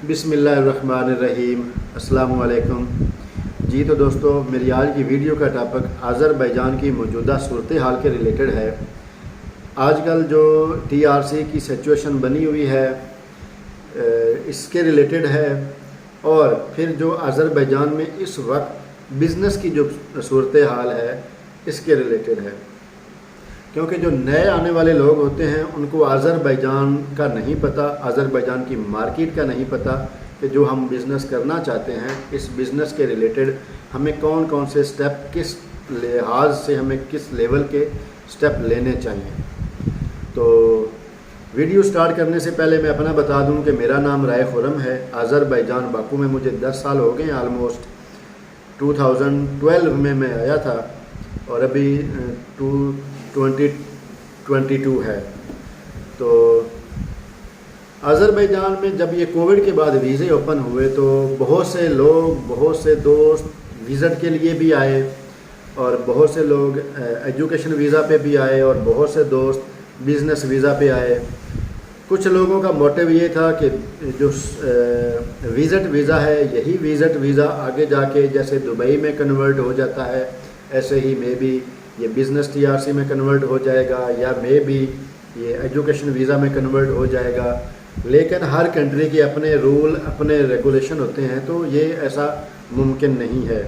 بسم اللہ الرحمن الرحیم۔ السلام علیکم جی۔ تو دوستو، میری آج کی ویڈیو کا ٹاپک آذربائیجان کی موجودہ صورتحال کے ریلیٹڈ ہے۔ آج کل جو ٹی آر سی کی سچویشن بنی ہوئی ہے اس کے ریلیٹڈ ہے، اور پھر جو آذربائیجان میں اس وقت بزنس کی جو صورتحال ہے اس کے ریلیٹڈ ہے، کیونکہ جو نئے آنے والے لوگ ہوتے ہیں ان کو آذربائیجان کا نہیں پتہ، آذربائیجان کی مارکیٹ کا نہیں پتہ کہ جو ہم بزنس کرنا چاہتے ہیں اس بزنس کے ریلیٹڈ ہمیں کون کون سے سٹیپ، کس لحاظ سے ہمیں کس لیول کے سٹیپ لینے چاہیے۔ تو ویڈیو سٹارٹ کرنے سے پہلے میں اپنا بتا دوں کہ میرا نام رائے خرم ہے۔ آذربائیجان باکو میں مجھے 10 سال ہو گئے ہیں، آلموسٹ 2012 میں آیا تھا، اور ابھی 2022 ہے۔ تو آذربائیجان میں جب یہ کووڈ کے بعد ویزے اوپن ہوئے تو بہت سے لوگ، بہت سے دوست وزٹ کے لیے بھی آئے، اور بہت سے لوگ ایجوکیشن ویزا پہ بھی آئے، اور بہت سے دوست بزنس ویزا پہ آئے۔ کچھ لوگوں کا موٹیو یہ تھا کہ جو وزٹ ویزا ہے یہی وزٹ ویزا آگے جا کے جیسے دبئی میں کنورٹ ہو جاتا ہے، ایسے ہی میں بھی یہ بزنس ٹی آر سی میں کنورٹ ہو جائے گا، یا میں بھی یہ ایجوکیشن ویزا میں کنورٹ ہو جائے گا۔ لیکن ہر کنٹری کے اپنے رول، اپنے ریگولیشن ہوتے ہیں، تو یہ ایسا ممکن نہیں ہے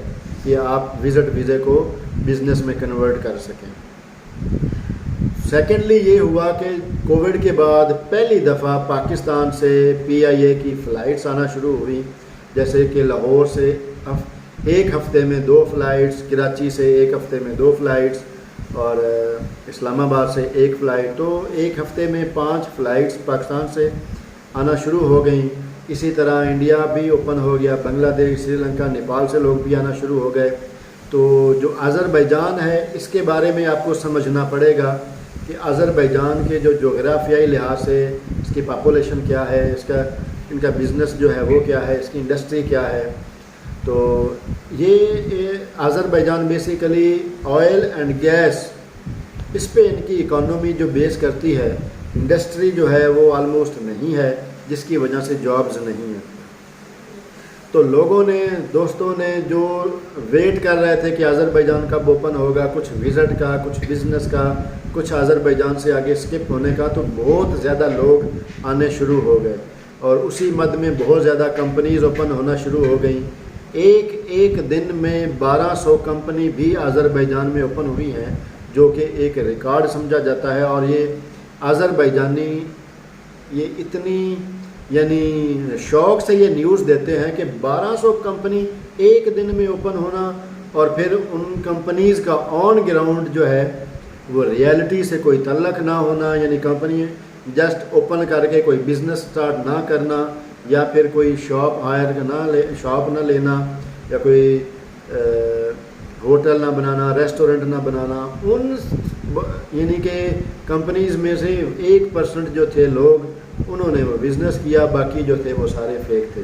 کہ آپ وزٹ ویزے کو بزنس میں کنورٹ کر سکیں۔ سیکنڈلی یہ ہوا کہ کووڈ کے بعد پہلی دفعہ پاکستان سے پی آئی اے کی فلائٹس آنا شروع ہوئی، جیسے کہ لاہور سے ایک ہفتے میں 2 فلائٹس، کراچی سے ایک ہفتے میں 2 فلائٹس، اور اسلام آباد سے 1 فلائٹ۔ تو ایک ہفتے میں 5 فلائٹس پاکستان سے آنا شروع ہو گئیں۔ اسی طرح انڈیا بھی اوپن ہو گیا، بنگلہ دیش، سری لنکا، نیپال سے لوگ بھی آنا شروع ہو گئے۔ تو جو آذربائیجان ہے اس کے بارے میں آپ کو سمجھنا پڑے گا کہ آذربائیجان کے جو جغرافیائی لحاظ سے اس کی پاپولیشن کیا ہے، ان کا بزنس جو ہے وہ کیا ہے، اس کی انڈسٹری کیا ہے۔ تو یہ Azerbaijan basically oil and gas, اس پہ ان کی اکانومی جو بیس کرتی ہے، انڈسٹری جو ہے وہ آلموسٹ نہیں ہے، جس کی وجہ سے جابز نہیں ہیں۔ تو لوگوں نے، دوستوں نے جو ویٹ کر رہے تھے کہ آذربائیجان کب اوپن ہوگا، کچھ وزٹ کا، کچھ بزنس کا، کچھ آذربائیجان سے آگے سکپ ہونے کا، تو بہت زیادہ لوگ آنے شروع ہو گئے، اور اسی مد میں بہت زیادہ کمپنیز اوپن ہونا شروع ہو گئیں۔ ایک دن میں 1200 کمپنی بھی آذربائیجان میں اوپن ہوئی ہیں، جو کہ ایک ریکارڈ سمجھا جاتا ہے۔ اور یہ آذربائیجانی یہ اتنی یعنی شوق سے یہ نیوز دیتے ہیں کہ 1200 کمپنی ایک دن میں اوپن ہونا، اور پھر ان کمپنیز کا آن گراؤنڈ جو ہے وہ ریالٹی سے کوئی تعلق نہ ہونا، یعنی کمپنی جسٹ اوپن کر کے کوئی بزنس سٹارٹ نہ کرنا، یا پھر کوئی شاپ نہ لینا، یا کوئی ہوٹل نہ بنانا، ریسٹورنٹ نہ بنانا۔ یعنی کہ کمپنیز میں سے 1% جو تھے لوگ، انہوں نے وہ بزنس کیا، باقی جو تھے وہ سارے فیک تھے۔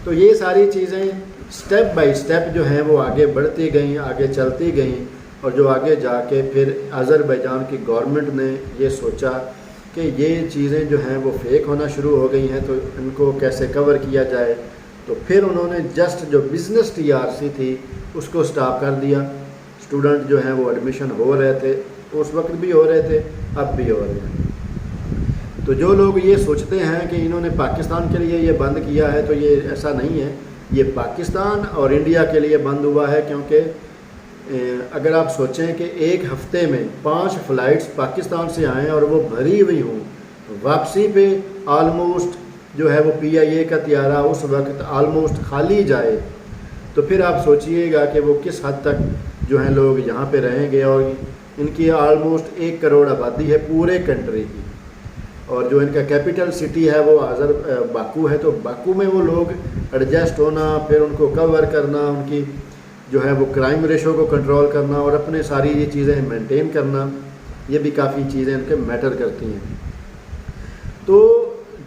تو یہ ساری چیزیں سٹیپ بائی سٹیپ جو ہیں وہ آگے بڑھتی گئیں، آگے چلتی گئیں، اور جو آگے جا کے پھر آذربائیجان کی گورنمنٹ نے یہ سوچا کہ یہ چیزیں جو ہیں وہ فیک ہونا شروع ہو گئی ہیں، تو ان کو کیسے کور کیا جائے۔ تو پھر انہوں نے جسٹ جو بزنس ٹی آر سی تھی اس کو سٹاپ کر دیا۔ اسٹوڈنٹ جو ہیں وہ ایڈمیشن ہو رہے تھے، اس وقت بھی ہو رہے تھے، اب بھی ہو رہے ہیں۔ تو جو لوگ یہ سوچتے ہیں کہ انہوں نے پاکستان کے لیے یہ بند کیا ہے، تو یہ ایسا نہیں ہے، یہ پاکستان اور انڈیا کے لیے بند ہوا ہے۔ کیونکہ اگر آپ سوچیں کہ ایک ہفتے میں 5 فلائٹس پاکستان سے آئیں اور وہ بھری ہوئی ہوں، واپسی پہ آلموسٹ جو ہے وہ پی آئی اے کا طیارہ اس وقت آلموسٹ خالی جائے، تو پھر آپ سوچئے گا کہ وہ کس حد تک جو ہیں لوگ یہاں پہ رہیں گے۔ اور ان کی آلموسٹ 1 کروڑ آبادی ہے پورے کنٹری کی، اور جو ان کا کیپٹل سٹی ہے وہ باکو ہے۔ تو باکو میں وہ لوگ ایڈجسٹ ہونا، پھر ان کو کور کرنا، ان کی جو ہے وہ کرائم ریشو کو کنٹرول کرنا، اور اپنے ساری یہ چیزیں مینٹین کرنا، یہ بھی کافی چیزیں ان کے میٹر کرتی ہیں۔ تو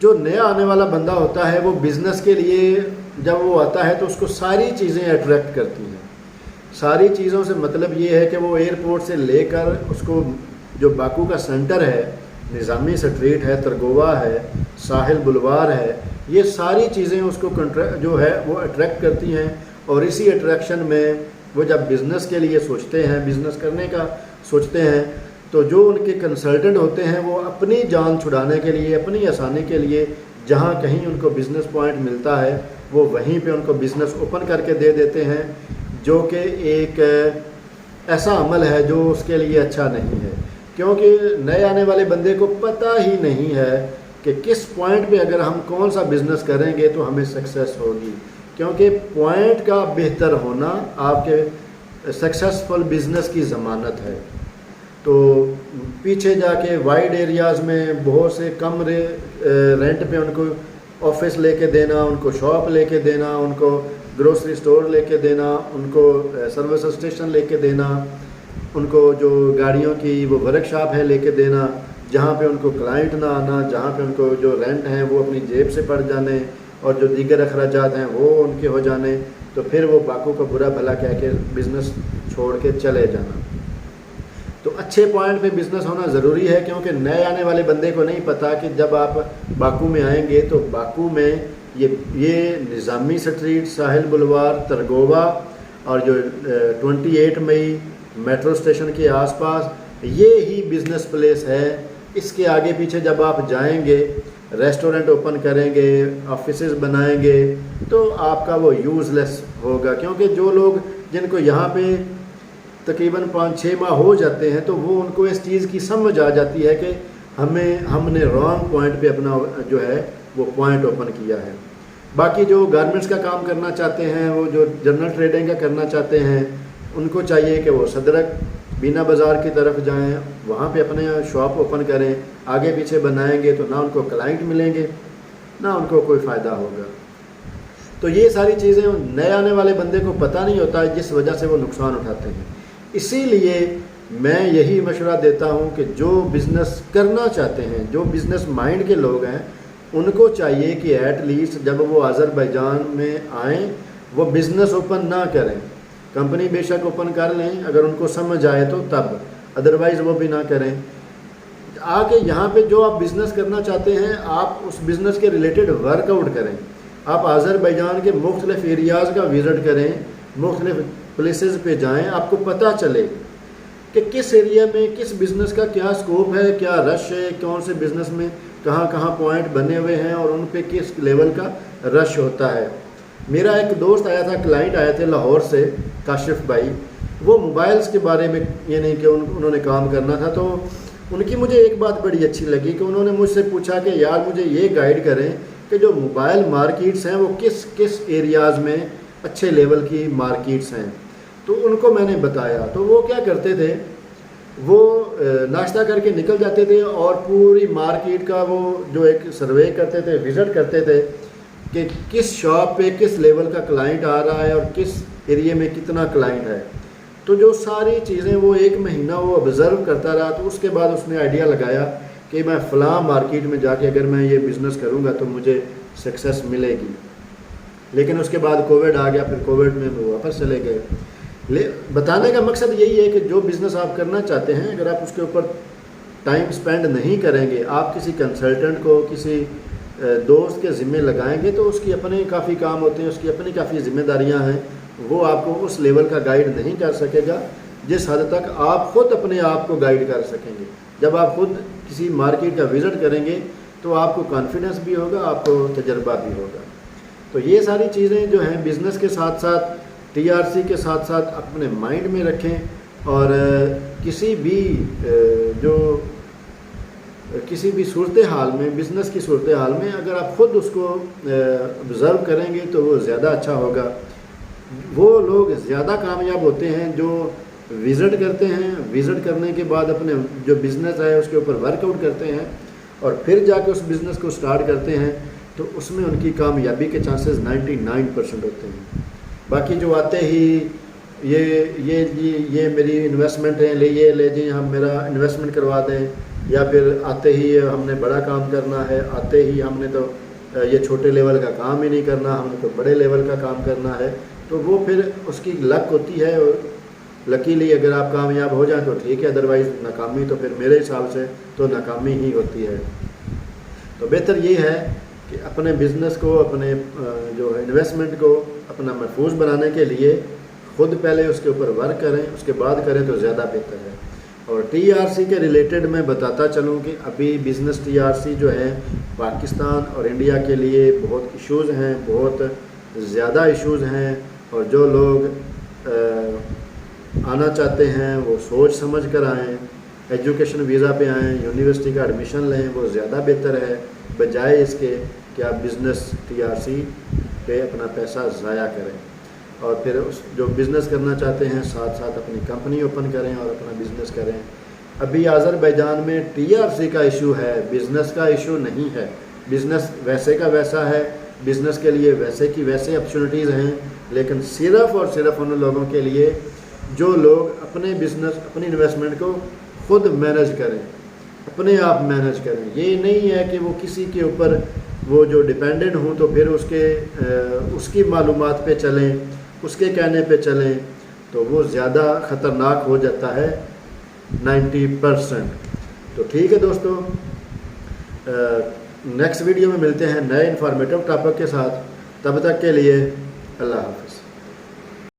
جو نیا آنے والا بندہ ہوتا ہے وہ بزنس کے لیے جب وہ آتا ہے تو اس کو ساری چیزیں اٹریکٹ کرتی ہیں۔ ساری چیزوں سے مطلب یہ ہے کہ وہ ایئرپورٹ سے لے کر اس کو جو باکو کا سینٹر ہے، نظامی سٹریٹ ہے، ترگوا ہے، ساحل بلوار ہے، یہ ساری چیزیں اس کو جو ہے وہ اٹریکٹ کرتی ہیں، اور اسی اٹریکشن میں وہ جب بزنس کے لیے سوچتے ہیں، بزنس کرنے کا سوچتے ہیں، تو جو ان کے کنسلٹنٹ ہوتے ہیں وہ اپنی جان چھڑانے کے لیے، اپنی آسانی کے لیے جہاں کہیں ان کو بزنس پوائنٹ ملتا ہے وہ وہیں پہ ان کو بزنس اوپن کر کے دے دیتے ہیں، جو کہ ایک ایسا عمل ہے جو اس کے لیے اچھا نہیں ہے، کیونکہ نئے آنے والے بندے کو پتہ ہی نہیں ہے کہ کس پوائنٹ پہ اگر ہم کون سا بزنس کریں گے تو ہمیں سکسیس ہوگی، کیونکہ پوائنٹ کا بہتر ہونا آپ کے سکسیسفل بزنس کی ضمانت ہے۔ تو پیچھے جا کے وائڈ ایریاز میں بہت سے کم رینٹ پہ ان کو آفس لے کے دینا، ان کو شاپ لے کے دینا، ان کو گروسری سٹور لے کے دینا، ان کو سروس اسٹیشن لے کے دینا، ان کو جو گاڑیوں کی وہ ورک شاپ ہے لے کے دینا، جہاں پہ ان کو کلائنٹ نہ آنا، جہاں پہ ان کو جو رینٹ ہیں وہ اپنی جیب سے پڑ جانے اور جو دیگر اخراجات ہیں وہ ان کے ہو جانے، تو پھر وہ باقیوں کو برا بھلا کہہ کے بزنس چھوڑ کے چلے جانا۔ تو اچھے پوائنٹ پہ بزنس ہونا ضروری ہے، کیونکہ نئے آنے والے بندے کو نہیں پتہ کہ جب آپ باکو میں آئیں گے تو باکو میں یہ نظامی سٹریٹ، ساحل بلوار، ترگووا اور جو 28 مئی میٹرو اسٹیشن کے آس پاس یہ ہی بزنس پلیس ہے۔ اس کے آگے پیچھے جب آپ جائیں گے، ریسٹورنٹ اوپن کریں گے، آفیسز بنائیں گے، تو آپ کا وہ یوز لیس ہوگا، کیونکہ جو لوگ جن کو یہاں پہ تقریباً 5-6 ماہ ہو جاتے ہیں تو وہ ان کو اس چیز کی سمجھ آ جاتی ہے کہ ہم نے رانگ پوائنٹ پہ اپنا جو ہے وہ پوائنٹ اوپن کیا ہے۔ باقی جو گارمنٹس کا کام کرنا چاہتے ہیں، وہ جو جنرل ٹریڈنگ کا کرنا چاہتے ہیں، ان کو چاہیے کہ وہ صدرک بینا بازار کی طرف جائیں، وہاں پہ اپنے شاپ اوپن کریں، آگے پیچھے بنائیں گے تو نہ ان کو کلائنٹ ملیں گے نہ ان کو کوئی فائدہ ہوگا۔ تو یہ ساری چیزیں نئے آنے والے بندے کو پتہ نہیں ہوتا، جس وجہ سے وہ نقصان اٹھاتے ہیں۔ اسی لیے میں یہی مشورہ دیتا ہوں کہ جو بزنس کرنا چاہتے ہیں، جو بزنس مائنڈ کے لوگ ہیں، ان کو چاہیے کہ ایٹ لیسٹ جب وہ آذربائیجان میں آئیں وہ بزنس اوپن نہ کریں، کمپنی بے شک اوپن کر لیں اگر ان کو سمجھ آئے تو تب، ادروائز وہ بھی نہ کریں۔ آ کے یہاں پہ جو آپ بزنس کرنا چاہتے ہیں آپ اس بزنس کے ریلیٹڈ ورک آؤٹ کریں، آپ آذربائیجان کے مختلف ایریاز کا وزٹ کریں، مختلف پلیسز پہ جائیں، آپ کو پتہ چلے کہ کس ایریا میں کس بزنس کا کیا سکوپ ہے، کیا رش ہے، کون سے بزنس میں کہاں کہاں پوائنٹ بنے ہوئے ہیں اور ان پہ کس لیول کا رش ہوتا ہے۔ میرا ایک دوست آیا تھا، کلائنٹ آئے تھے لاہور سے، کاشف بھائی، وہ موبائلز کے بارے میں یعنی کہ انہوں نے کام کرنا تھا، تو ان کی مجھے ایک بات بڑی اچھی لگی کہ انہوں نے مجھ سے پوچھا کہ یار مجھے یہ گائیڈ کریں کہ جو موبائل مارکیٹس ہیں وہ کس کس ایریاز میں اچھے لیول کی مارکیٹس ہیں۔ تو ان کو میں نے بتایا، تو وہ کیا کرتے تھے، وہ ناشتہ کر کے نکل جاتے تھے اور پوری مارکیٹ کا وہ جو ایک سروے کرتے تھے، وزٹ کرتے تھے کہ کس شاپ پہ کس لیول کا کلائنٹ آ رہا ہے اور کس ایریا میں کتنا کلائنٹ ہے۔ تو جو ساری چیزیں وہ 1 مہینہ وہ آبزرو کرتا رہا، تو اس کے بعد اس نے آئیڈیا لگایا کہ میں فلاں مارکیٹ میں جا کے اگر میں یہ بزنس کروں گا تو مجھے سکسیس ملے گی۔ لیکن اس کے بعد کووڈ آ گیا، پھر کووڈ میں وہ واپس چلے گئے۔ بتانے کا مقصد یہی ہے کہ جو بزنس آپ کرنا چاہتے ہیں اگر آپ اس کے اوپر ٹائم سپینڈ نہیں کریں گے، آپ کسی کنسلٹنٹ کو، کسی دوست کے ذمے لگائیں گے تو اس کی اپنے کافی کام ہوتے ہیں، اس کی اپنی کافی ذمہ داریاں ہیں، وہ آپ کو اس لیول کا گائیڈ نہیں کر سکے گا جس حد تک آپ خود اپنے آپ کو گائیڈ کر سکیں گے۔ جب آپ خود کسی مارکیٹ کا وزٹ کریں گے تو آپ کو کانفیڈنس بھی ہوگا، آپ کو تجربہ بھی ہوگا۔ تو یہ ساری چیزیں جو ہیں بزنس کے ساتھ ساتھ، ٹی آر سی کے ساتھ ساتھ اپنے مائنڈ میں رکھیں، اور کسی بھی صورتحال میں، بزنس کی صورتحال میں اگر آپ خود اس کو آبزرو کریں گے تو وہ زیادہ اچھا ہوگا۔ وہ لوگ زیادہ کامیاب ہوتے ہیں جو وزٹ کرتے ہیں، وزٹ کرنے کے بعد اپنے جو بزنس ہے اس کے اوپر ورک آؤٹ کرتے ہیں اور پھر جا کے اس بزنس کو سٹارٹ کرتے ہیں، تو اس میں ان کی کامیابی کے چانسز 99% ہوتے ہیں۔ باقی جو آتے ہی یہ میری انویسٹمنٹ ہے، لے جی ہم میرا انویسٹمنٹ کروا دیں، یا پھر آتے ہی ہم نے بڑا کام کرنا ہے، آتے ہی ہم نے تو یہ چھوٹے لیول کا کام ہی نہیں کرنا، ہم نے تو بڑے لیول کا کام کرنا ہے، تو وہ پھر اس کی لک ہوتی ہے، اور لکیلی اگر آپ کامیاب ہو جائیں تو ٹھیک ہے، ادروائز ناکامی تو پھر میرے حساب سے تو ناکامی ہی ہوتی ہے۔ تو بہتر یہ ہے کہ اپنے بزنس کو، اپنے جو ہے انویسٹمنٹ کو اپنا محفوظ بنانے کے لیے خود پہلے اس کے اوپر ورک کریں، اس کے بعد کریں تو زیادہ بہتر ہے۔ اور ٹی آر سی کے ریلیٹڈ میں بتاتا چلوں کہ ابھی بزنس ٹی آر سی جو ہے پاکستان اور انڈیا کے لیے بہت ایشوز ہیں، بہت زیادہ ایشوز ہیں، اور جو لوگ آنا چاہتے ہیں وہ سوچ سمجھ کر آئیں، ایجوکیشن ویزا پہ آئیں، یونیورسٹی کا ایڈمیشن لیں، وہ زیادہ بہتر ہے بجائے اس کے کہ آپ بزنس ٹی آر سی پہ اپنا پیسہ ضائع کریں۔ اور پھر اس جو بزنس کرنا چاہتے ہیں ساتھ ساتھ اپنی کمپنی اوپن کریں اور اپنا بزنس کریں۔ ابھی آذربائیجان میں ٹی آر سی کا ایشو ہے، بزنس کا ایشو نہیں ہے۔ بزنس ویسے کا ویسا ہے، بزنس کے لیے ویسے کی ویسے اپرچونیٹیز ہیں، لیکن صرف اور صرف ان لوگوں کے لیے جو لوگ اپنے بزنس، اپنی انویسٹمنٹ کو خود مینج کریں، اپنے آپ مینج کریں۔ یہ نہیں ہے کہ وہ کسی کے اوپر وہ جو ڈیپینڈنٹ ہوں تو پھر اس کی معلومات پہ چلیں، اس کے کہنے پہ چلیں، تو وہ زیادہ خطرناک ہو جاتا ہے 90%۔ تو ٹھیک ہے دوستو، نیکسٹ ویڈیو میں ملتے ہیں نئے انفارمیٹیو ٹاپک کے ساتھ۔ تب تک کے لیے اللہ حافظ۔